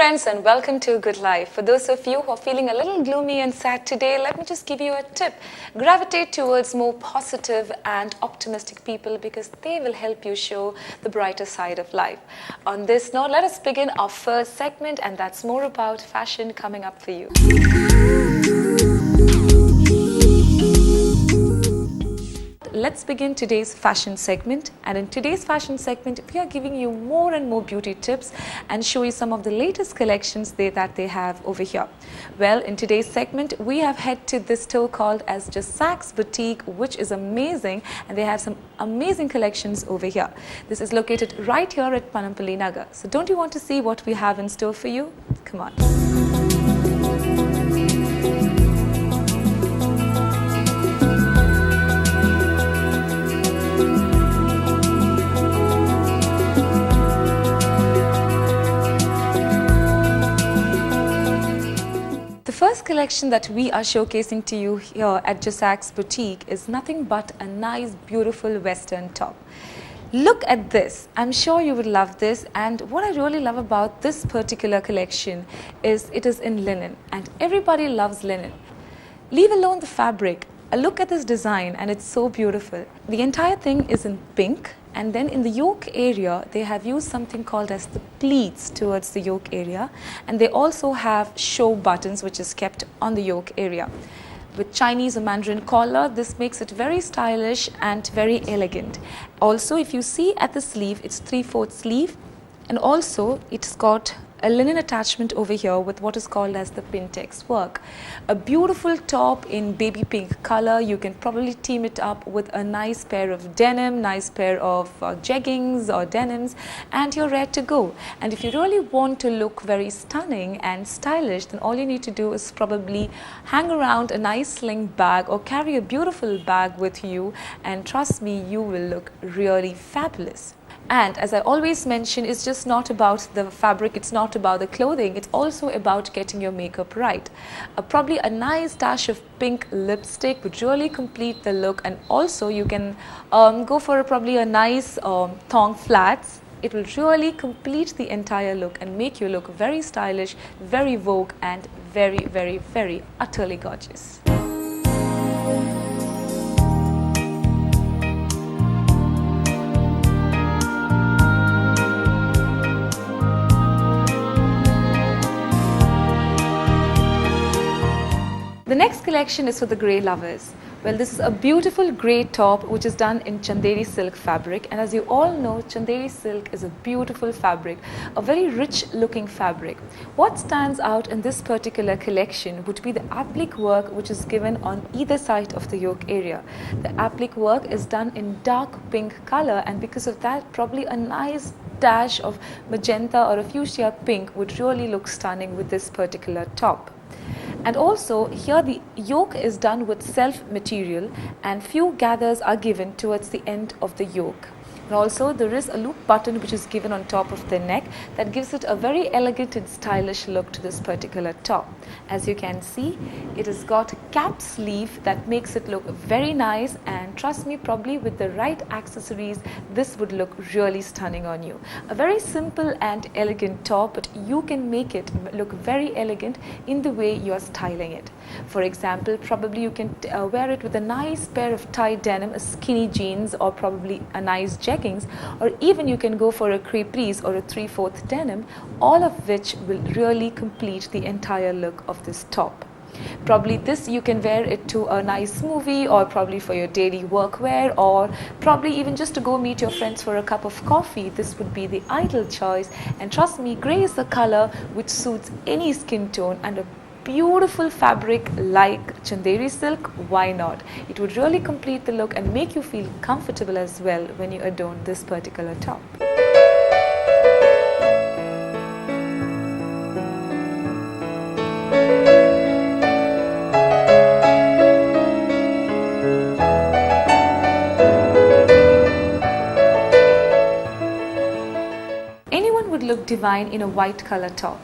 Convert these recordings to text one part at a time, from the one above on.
friends, and welcome to Good Life. For those of you who are feeling a little gloomy and sad today, let me just give you a tip. Gravitate towards more positive and optimistic people because they will help you show the brighter side of life. On this note, let us begin our first segment, and that's more about fashion coming up for you. Let's begin today's fashion segment, and in today's fashion segment we are giving you more and more beauty tips and show you some of the latest collections that they have over here. Well, in today's segment we have head to this store called as Jasak's Boutique, which is amazing, and they have some amazing collections over here. This is located right here at Panampally Nagar. So don't you want to see what we have in store for you? Come on. The first collection that we are showcasing to you here at Jasak's Boutique is nothing but a nice, beautiful Western top. Look at this. I'm sure you would love this, and what I really love about this particular collection is it is in linen, and everybody loves linen. Leave alone the fabric. A look at this design, and it's so beautiful. The entire thing is in pink, and then in the yoke area they have used something called as the pleats towards the yoke area, and they also have show buttons which is kept on the yoke area. With Chinese or Mandarin collar, this makes it very stylish and very elegant. Also, if you see at the sleeve, it's 3/4 sleeve, and also it's got a linen attachment over here with what is called as the Pintex work. A beautiful top in baby pink color. You can probably team it up with a nice pair of denim, nice pair of jeggings or denims, and you're ready to go. And if you really want to look very stunning and stylish, then all you need to do is probably hang around a nice sling bag or carry a beautiful bag with you, and trust me, you will look really fabulous. And as I always mention, it's just not about the fabric, it's not about the clothing, it's also about getting your makeup right. Probably a nice dash of pink lipstick would really complete the look, and also you can go for probably a nice thong flats. It will really complete the entire look and make you look very stylish, very vogue, and very, very, very utterly gorgeous. The next collection is for the grey lovers. Well, this is a beautiful grey top which is done in Chanderi silk fabric, and as you all know, Chanderi silk is a beautiful fabric, a very rich looking fabric. What stands out in this particular collection would be the applique work which is given on either side of the yoke area. The applique work is done in dark pink color, and because of that, probably a nice dash of magenta or a fuchsia pink would really look stunning with this particular top. And also here the yoke is done with self material, and few gathers are given towards the end of the yoke. And also there is a loop button which is given on top of the neck that gives it a very elegant and stylish look to this particular top. As you can see, it has got a cap sleeve that makes it look very nice, and trust me, probably with the right accessories this would look really stunning on you. A very simple and elegant top, but you can make it look very elegant in the way you are styling it. For example, probably you can wear it with a nice pair of tight denim, a skinny jeans, or probably a nice jeggings, or even you can go for a crepes or a 3/4 denim, all of which will really complete the entire look of this top. Probably this you can wear it to a nice movie, or probably for your daily workwear, or probably even just to go meet your friends for a cup of coffee. This would be the ideal choice, and trust me, grey is the color which suits any skin tone, and a beautiful fabric like Chanderi silk, why not? It would really complete the look and make you feel comfortable as well when you adorn this particular top. Anyone would look divine in a white color top,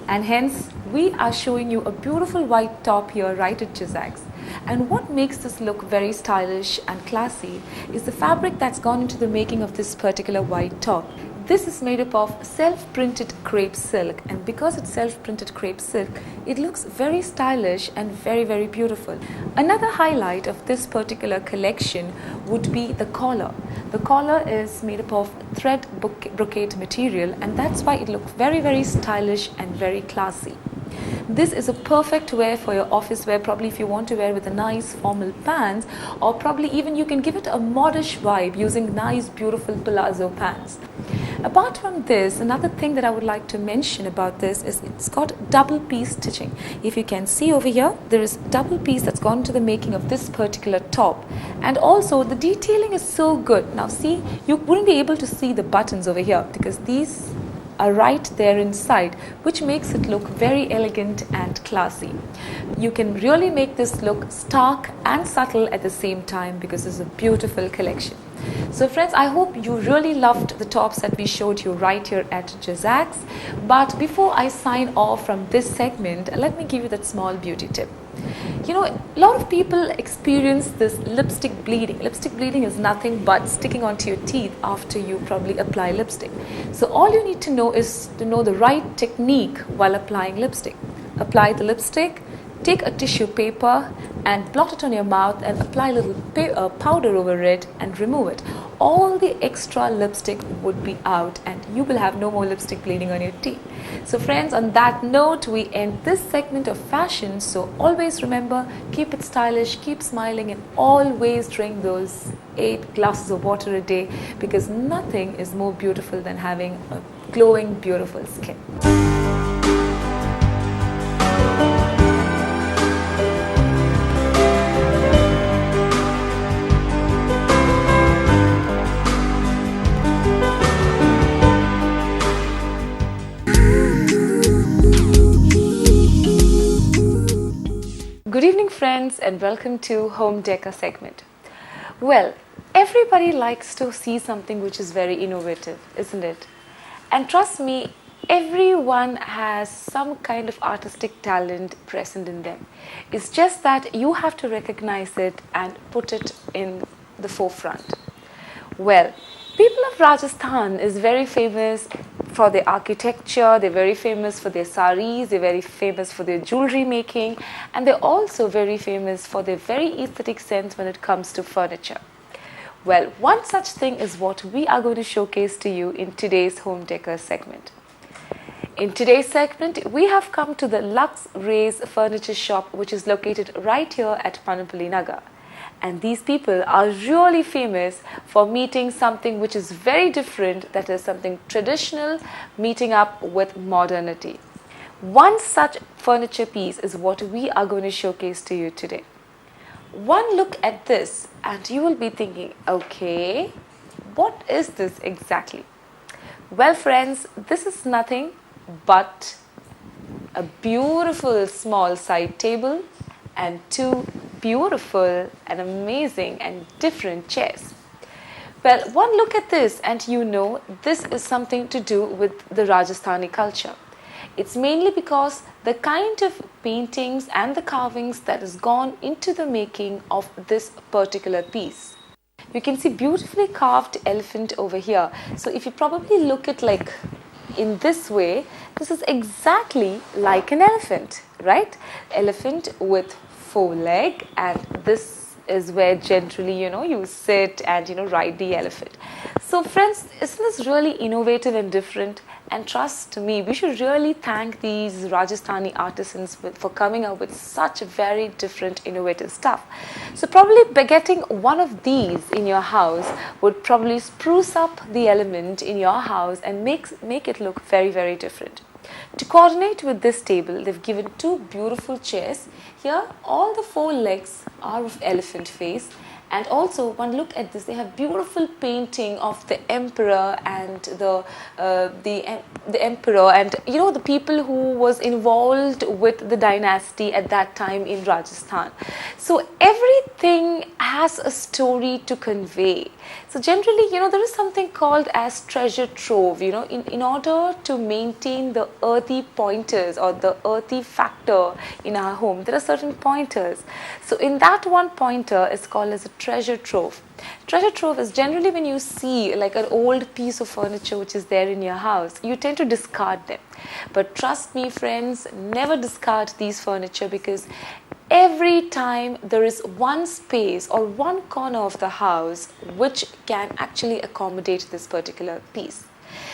and hence we are showing you a beautiful white top here right at Jasak's. And what makes this look very stylish and classy is the fabric that's gone into the making of this particular white top. This is made up of self-printed crepe silk, and because it's self-printed crepe silk, it looks very stylish and very, very beautiful. Another highlight of this particular collection would be the collar. The collar is made up of thread brocade material, and that's why it looks very, very stylish and very classy. This is a perfect wear for your office wear, probably if you want to wear with a nice formal pants, or probably even you can give it a modish vibe using nice beautiful palazzo pants. Apart from this, another thing that I would like to mention about this is it's got double piece stitching. If you can see over here, there is double piece that's gone into the making of this particular top, and also the detailing is so good. Now see, you wouldn't be able to see the buttons over here because these are right there inside, which makes it look very elegant and classy. You can really make this look stark and subtle at the same time because it's a beautiful collection. So friends, I hope you really loved the tops that we showed you right here at Jazak's. But before I sign off from this segment, let me give you that small beauty tip. You know, a lot of people experience this lipstick bleeding. Lipstick bleeding is nothing but sticking onto your teeth after you probably apply lipstick. So all you need to know is to know the right technique while applying lipstick. Apply the lipstick, take a tissue paper and blot it on your mouth and apply a little powder over it and remove it. All the extra lipstick would be out and you will have no more lipstick bleeding on your teeth. So friends, on that note, we end this segment of fashion. So always remember, keep it stylish, keep smiling, and always drink those 8 glasses of water a day, because nothing is more beautiful than having a glowing, beautiful skin. Good evening friends, and welcome to Home Decor segment. Well, everybody likes to see something which is very innovative, isn't it? And trust me, everyone has some kind of artistic talent present in them. It's just that you have to recognize it and put it in the forefront. Well, people of Rajasthan is very famous for their architecture, they're very famous for their saris, they're very famous for their jewelry making, and they're also very famous for their very aesthetic sense when it comes to furniture. Well, one such thing is what we are going to showcase to you in today's Home Decor segment. In today's segment, we have come to the Lux Rays Furniture Shop, which is located right here at Panupalli Nagar. And these people are really famous for meeting something which is very different, that is something traditional meeting up with modernity. One such furniture piece is what we are going to showcase to you today. One look at this and you will be thinking, okay, what is this exactly? Well friends, this is nothing but a beautiful small side table and 2 beautiful and amazing and different chairs. Well, one look at this and you know this is something to do with the Rajasthani culture. It's mainly because the kind of paintings and the carvings that has gone into the making of this particular piece. You can see beautifully carved elephant over here. So if you probably look at like in this way, this is exactly like an elephant, right? Elephant with 4 legs, and this is where generally you sit and ride the elephant. So friends, isn't this really innovative and different? And trust me, we should really thank these Rajasthani artisans for coming up with such very different innovative stuff. So probably by getting one of these in your house would probably spruce up the element in your house and make it look very, very different. To coordinate with this table, they've given 2 beautiful chairs. Here, all the 4 legs are of elephant face. And also, one look at this, they have beautiful painting of the emperor and the emperor and the people who was involved with the dynasty at that time in Rajasthan. So everything has a story to convey. So generally, there is something called as treasure trove. In order to maintain the earthy pointers or the earthy factor in our home, there are certain pointers. So in that one pointer is called as a treasure trove. Treasure trove is generally when you see like an old piece of furniture which is there in your house, you tend to discard them. But trust me friends, never discard these furniture, because every time there is one space or one corner of the house which can actually accommodate this particular piece.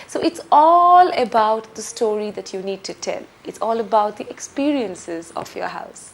So it's all about the story that you need to tell. It's all about the experiences of your house.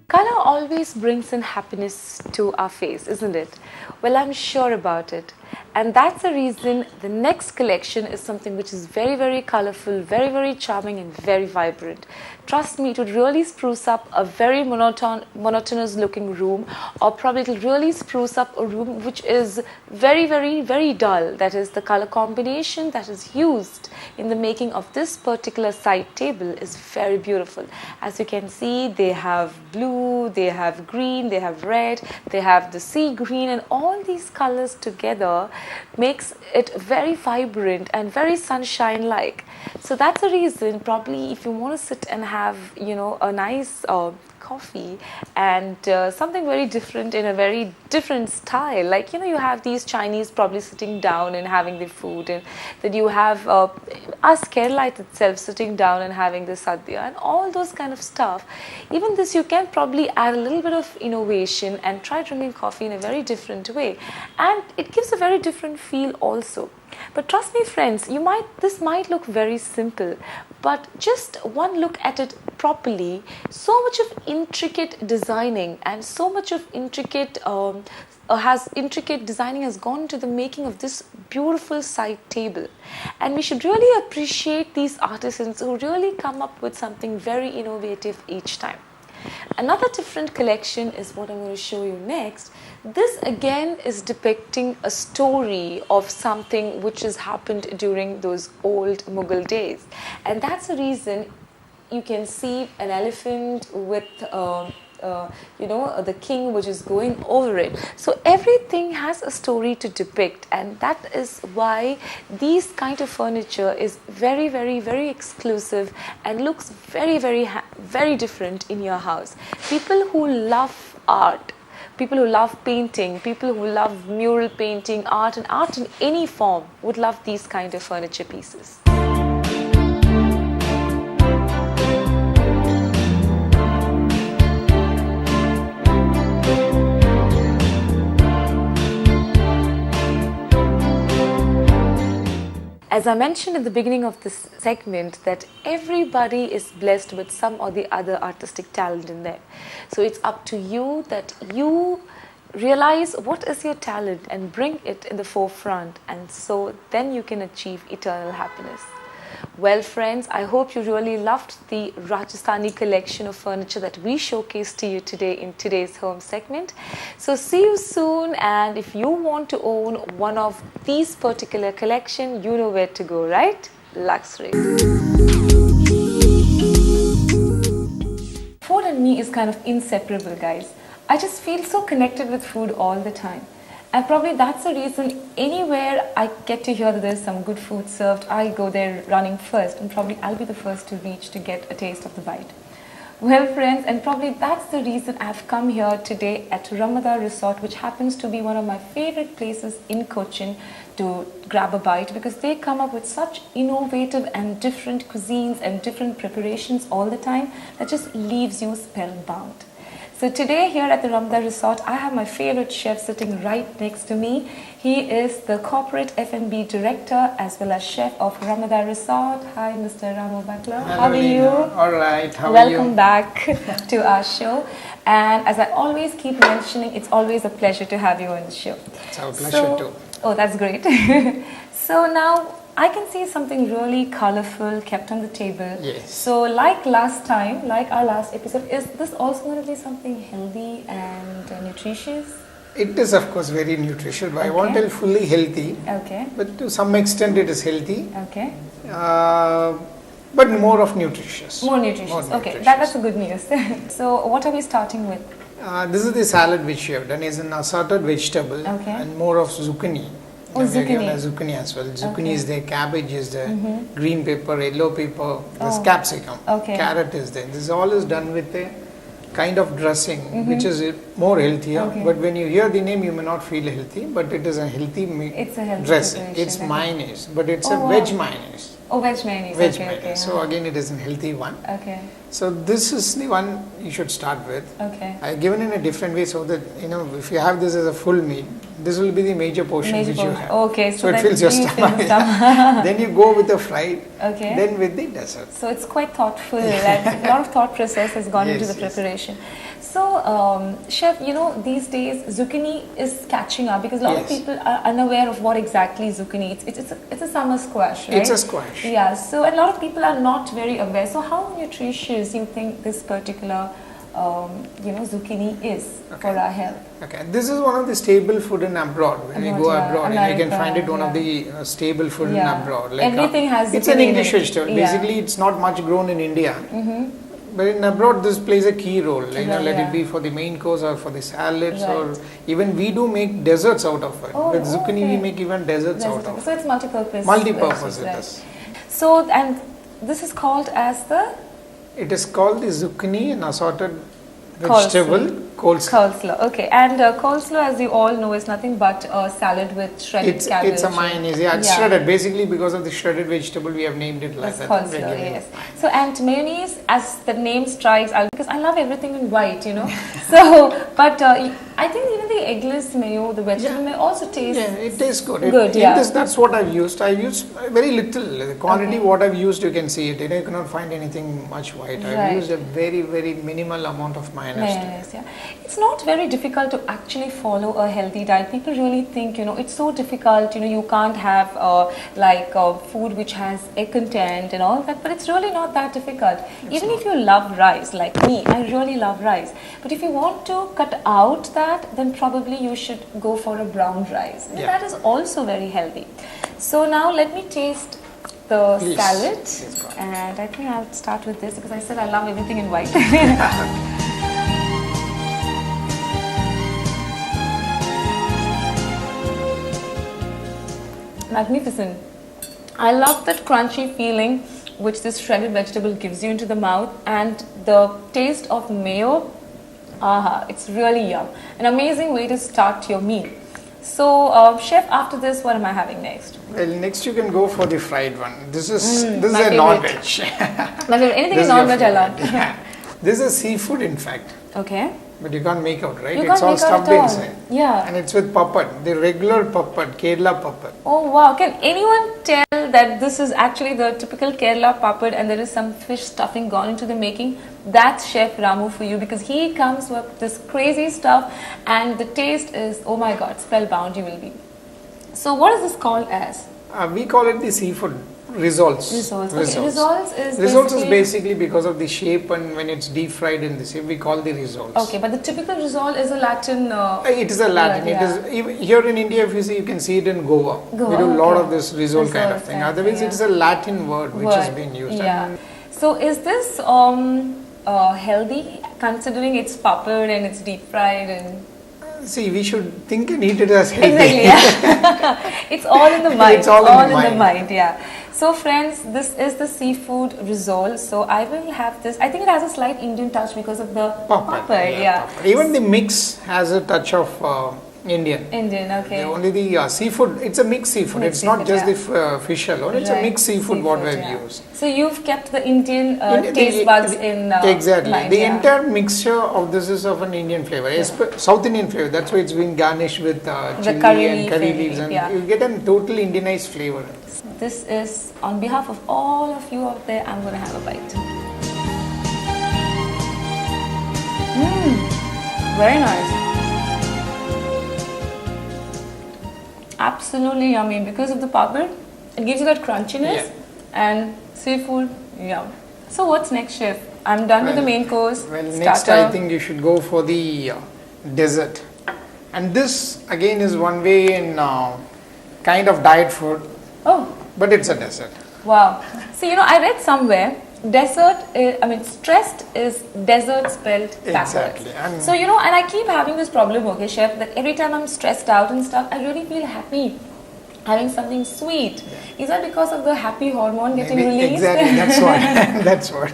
Color always brings in happiness to our face, isn't it? Well, I'm sure about it. And that's the reason the next collection is something which is very, very colorful, very, very charming and very vibrant. Trust me, it would really spruce up a very monotonous looking room, or probably it will really spruce up a room which is very, very, very dull. That is, the color combination that is used in the making of this particular side table is very beautiful. As you can see, they have blue, they have green, they have red, they have the sea green, and all these colors together makes it very vibrant and very sunshine like. So that's the reason, probably if you want to sit and have, you know, a nice coffee and something very different in a very different style, like, you know, you have these Chinese probably sitting down and having the food, and then you have us Kerala itself sitting down and having the sadhya and all those kind of stuff. Even this, you can probably add a little bit of innovation and try drinking coffee in a very different way, and it gives a very different feel also. But trust me friends, this might look very simple, but just one look at it properly, so much of intricate designing and so much of intricate designing has gone into the making of this beautiful side table. And we should really appreciate these artisans who really come up with something very innovative each time. Another different collection is what I'm going to show you next. This again is depicting a story of something which has happened during those old Mughal days, and that's the reason you can see an elephant with the king which is going over it. So everything has a story to depict, and that is why these kind of furniture is very, very, very exclusive and looks very, very, very different in your house. People who love art, people who love painting, people who love mural painting, art and art in any form would love these kind of furniture pieces. As I mentioned in the beginning of this segment, that everybody is blessed with some or the other artistic talent in them. So it's up to you that you realize what is your talent and bring it in the forefront, and so then you can achieve eternal happiness. Well friends, I hope you really loved the Rajasthani collection of furniture that we showcased to you today in today's home segment. So see you soon, and if you want to own one of these particular collection, you know where to go, right? Luxury. Food and me is kind of inseparable, guys. I just feel so connected with food all the time. And probably that's the reason anywhere I get to hear that there's some good food served, I go there running first, and probably I'll be the first to reach to get a taste of the bite. Well friends, and probably that's the reason I've come here today at Ramada Resort, which happens to be one of my favorite places in Cochin to grab a bite, because they come up with such innovative and different cuisines and different preparations all the time that just leaves you spellbound. So today here at the Ramada Resort, I have my favorite chef sitting right next to me. He is the corporate F&B director as well as chef of Ramada Resort. Hi, Mr. Ramu Bakla. Hello, how are you? All right. How are you? Welcome back to our show. And as I always keep mentioning, it's always a pleasure to have you on the show. It's our pleasure too. Oh, that's great. So now I can see something really colorful kept on the table. Yes. So like last time, like our last episode, is this also going to be something healthy and nutritious? It is of course very nutritious, but I won't tell fully healthy. Okay. But to some extent it is healthy. Okay. but more of nutritious. More nutritious. More Okay, nutritious. that's the good news. So what are we starting with? This is the salad which you have done. It's an assorted vegetable Okay. and more of zucchini. Oh, And we have given zucchini. a zucchini as well. Zucchini Okay. is there, cabbage is there, green pepper, yellow pepper, there's Oh. capsicum, Okay. carrot is there. This all is done with a kind of dressing which is more healthier. Okay. But when you hear the name, you may not feel healthy, but it is a healthy It's a healthy dressing. preparation, It's okay. mayonnaise, but it's Oh, a wow. veg mayonnaise. Oh, veg mayonnaise. Veg Okay, mayonnaise. okay. So again, it is a healthy one. Okay, So this is the one you should start with. okay. I've given in a different way so that, you know, if you have this as a full meal, this will be the major portion Major which portion. you have. Okay, So it then fills your you fill stomach. the stomach. Then you go with the fried, Okay. then with the dessert. So it's quite thoughtful, and a lot of thought process has gone into Yes, the yes. preparation. So, chef, you know, these days zucchini is catching up because a lot of Yes. people are unaware of what exactly zucchini is. It's a summer squash, right? It's a squash. Yeah. So a lot of people are not very aware. So how nutritious you think this particular, zucchini is for our health? Okay, this is one of the staple food in abroad. When you Abroad, go yeah. abroad, and you can America, find it one of yeah. the staple food in Yeah. abroad. Everything has It's an zucchini in English it. vegetable. Yeah. Basically, it's not much grown in India. But in abroad, this plays a key role. You know, Right, let yeah. it be for the main course or for the salads, Right. or even we do make desserts out of it. Oh, With zucchini, we okay. make even desserts out of it. So it's multi-purpose. Multi-purpose it right. is. So, and this is called as the It is called the zucchini and assorted Coleslaw. vegetable coleslaw. coleslaw. Okay, and coleslaw, as you all know, is nothing but a salad with shredded cabbage. It's a mayonnaise, yeah, it's shredded. Basically, because of the shredded vegetable, we have named it like It's that. coleslaw, We're giving yes. it. So, and mayonnaise, as the name strikes, because I love everything in white, you know. So, but I think even the eggless mayo, the vegetable mayo also tastes. Yeah, it tastes good. Good, In yeah. this, that's what I've used. I've used very little. The quantity Okay. what I've used, you can see it. You know, you cannot find anything much white. I've Right. used a very, very minimal amount of mayonnaise. Mayonnaise, yeah. It's not very difficult to actually follow a healthy diet. People really think, you know, it's so difficult, you know, you can't have food which has egg content and all that, but it's really not that difficult. Even if you love rice, like me, I really love rice. But if you want to cut out that, then probably you should go for a brown rice. Yeah. That is also very healthy. So now let me taste the Please. salad. Please go. And I think I'll start with this because I said I love everything in white. Magnificent. I love that crunchy feeling which this shredded vegetable gives you into the mouth, and the taste of mayo. Aha, it's really yum. An amazing way to start your meal. So, chef, after this, what am I having next? Well, next you can go for the fried one. This is my a favorite. non-veg. My favorite. Anything This is is your non-veg I love. favorite. Yeah. This is seafood, in fact, Okay. but you can't make out, right? You It's can't all make out stuffed at all. inside. Yeah. And it's with pappad, the regular pappad, Kerala pappad. Oh wow, can anyone tell that this is actually the typical Kerala papad and there is some fish stuffing gone into the making? That's Chef Ramu for you, because he comes with this crazy stuff and the taste is, oh my god, spellbound you will be. So what is this called as? We call it the seafood rissoles. Rissoles. Okay, rissoles is Basically because of the shape, and when it's deep fried in the shape, we call the rissoles. Okay, but the typical risole is a Latin. It is a Latin. word, yeah. It is even here in India. If you see, you can see it in Goa. Goa, We do a lot okay. of this risole kind of Rissoles thing. kind of Otherwise, thing, it is a Latin word which is being used. Yeah. And So is this healthy, considering it's papad and it's deep fried and? see, we should think and eat it as healthy. Exactly, yeah. It's all in the mind. It's all in the mind. Yeah. So friends, this is the seafood risole. So I will have this. I think it has a slight Indian touch because of the papad. Yeah. Pappad. Even the mix has a touch of Indian. Indian, okay. Only the seafood, it's a mixed seafood. Mixed It's not seafood, just the fish alone. It's a Right. mixed seafood what we've yeah. used. So you've kept the Indian The- taste buds in exactly. mind, The yeah. entire mixture of this is of an Indian flavor, South Indian flavor. That's why it's been garnished with chili curry and leaf curry and leaves, and yeah. you get a total Indianized flavor. This is on behalf of all of you out there. I'm going to have a bite. Very nice. Absolutely yummy because of the papad. It gives you that crunchiness and seafood. Yum. So what's next, chef? I'm done with the main course. Well, next I think you should go for the dessert. And this again is one way in kind of diet food, Oh, but it's a dessert. Wow. So, I read somewhere, stressed is desert spelled backwards. Exactly. So, and I keep having this problem, okay, chef, that every time I'm stressed out and stuff, I really feel happy having something sweet. Is that because of the happy hormone getting released? Exactly, that's what. That's what.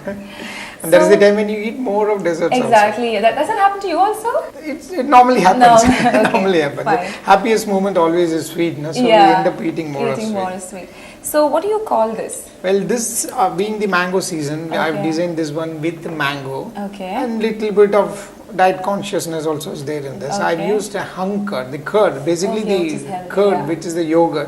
And that's the time when you eat more of desserts. Exactly. Also. Does that happen to you also? It normally happens. No. It normally happens. Fine. The happiest moment always is sweet, no? So we end up eating more of sweet. So what do you call this? Well, this being the mango season, I've designed this one with mango. Okay. And little bit of diet consciousness also is there in this. Okay. I've used a hung curd, the curd, basically the curd, which is the yogurt,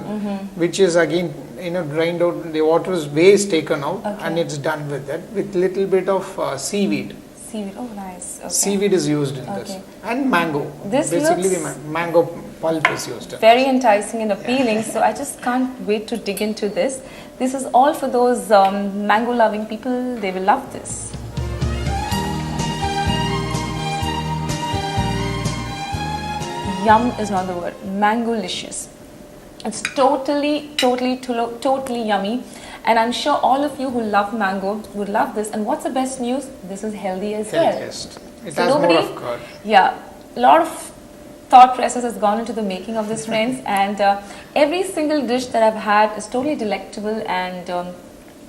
which is again, drained out, the water is waste taken out, and it's done with that, with little bit of seaweed. Seaweed, oh nice. Okay. Seaweed is used in this. And mango. This basically looks the mango pulp is used in very enticing and appealing, so I just can't wait to dig into this. This is all for those mango loving people, they will love this. Yum is not the word, mango-licious. It's totally yummy, and I'm sure all of you who love mango would love this. And what's the best news? This is healthy as well. Healthiest. It has more of curd. Yeah, a lot of thought process has gone into the making of this, friends, and every single dish that I've had is totally delectable, and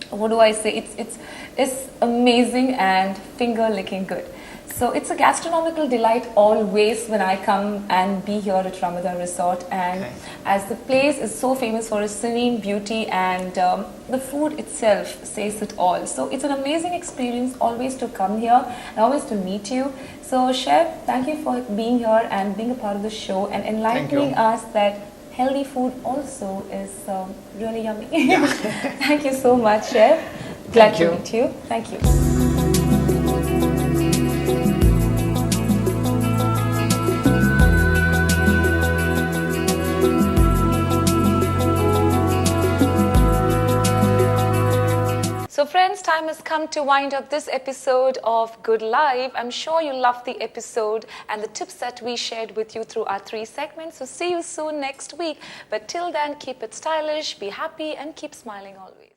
what do I say? It's amazing and finger-licking good. So it's a gastronomical delight always when I come and be here at Ramadan Resort, and as the place is so famous for its serene beauty, and the food itself says it all. So it's an amazing experience always to come here and always to meet you. So Chef, thank you for being here and being a part of the show and enlightening us that healthy food also is really yummy. Yeah. Thank you so much, Chef. Glad to meet you. Thank you. So friends, time has come to wind up this episode of Good Life. I'm sure you loved the episode and the tips that we shared with you through our 3 segments. So see you soon next week. But till then, keep it stylish, be happy and keep smiling always.